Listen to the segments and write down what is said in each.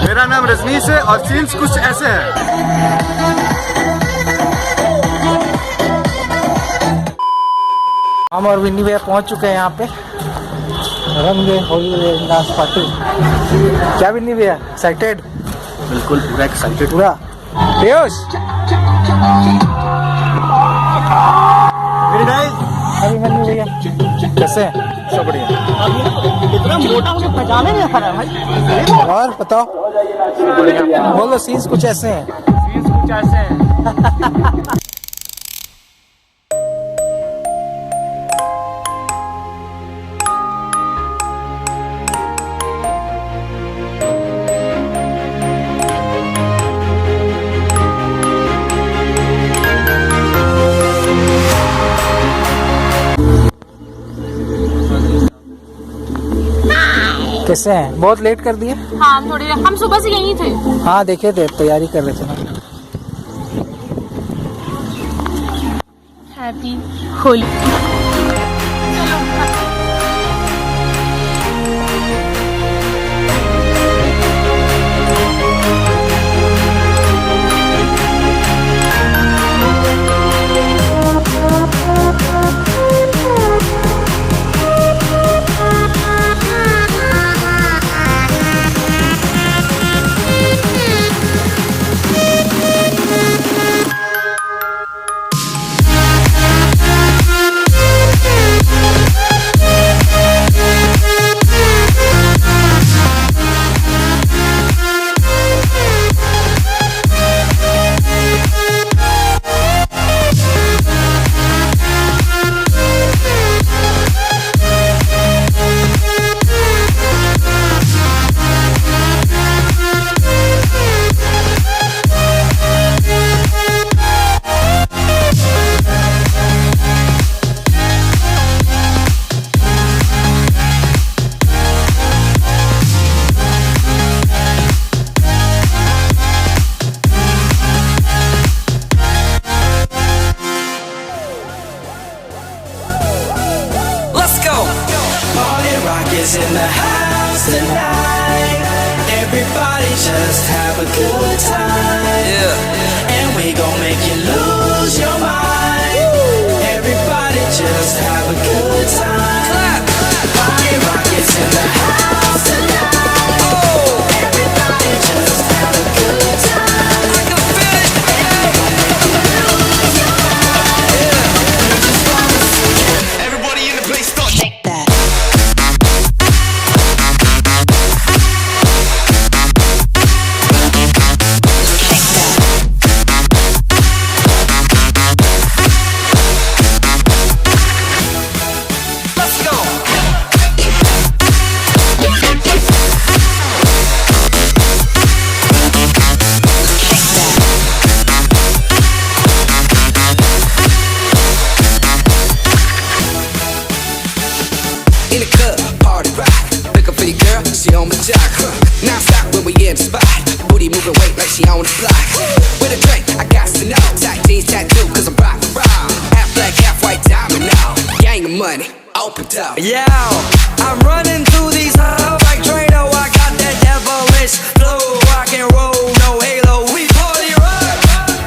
मेरा नाम रजनीश है और सीन्स कुछ ऐसे हैं। हम और विन्नी भैया पहुंच चुके हैं यहाँ पे रंग होली डांस पार्टी। क्या विन्नी भैया एक्साइटेड? बिल्कुल पूरा एक्साइटेड। पूरा पीयूष अभी विन्नी भैया कैसे हैं? सब बढ़िया। इतना मोटा मुझे पहचाने नहीं खड़ा भाई। और बताओ बोलो सीन्स कुछ ऐसे हैं। सीन्स कुछ ऐसे हैं। कैसे हैं? बहुत लेट कर दिए। हाँ थोड़ी, हम सुबह से यहीं थे। हाँ देखे थे, तैयारी कर रहे थे ना। Happy Holi. In the house tonight, everybody just have a good time, yeah. And we gon' make you lose your mind. Everybody just have a good time. Party rock is in the house tonight. Oh, everybody just have a good time. I can feel it. Lose your mind. Yeah. We just wanna see it. Everybody in the place start shake that. She on the jock, now stop when we in the spot. Booty moving weight like she on the block. With a drink, I got to know. Tight jeans tattoo, cause I'm rock for rock. Half black, half white diamond now. Gang of money, open up. Yeah, I'm running through these halls like Drano. I got that devilish flow, rock and roll, no halo. We party rock.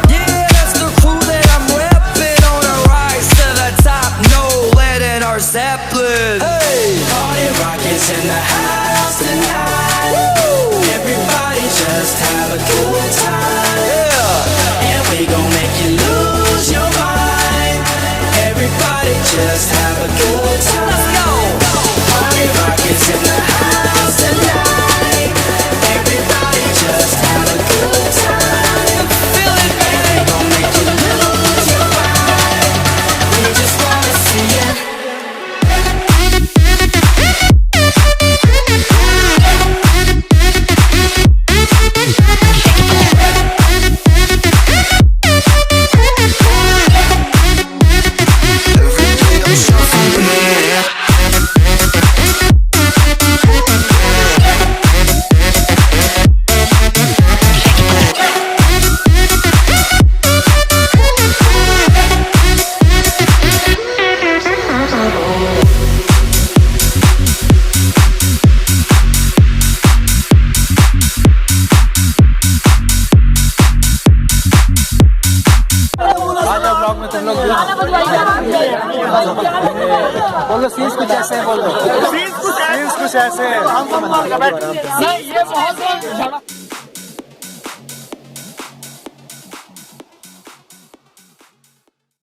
Yeah, that's the crew that I'm repping on a rise to the top. No lead in our Zeppelin. Hey, party rock is in the house tonight. Woo! Everybody just have a good time. Yeah. And we gon' make you lose your mind. Everybody just have a good time. Let's go. Party rock is in the house. लोग भी। बोलो scenes कुछ ऐसे हैं, बोल दो। Scenes कुछ ऐसे हैं। नहीं ये बहुत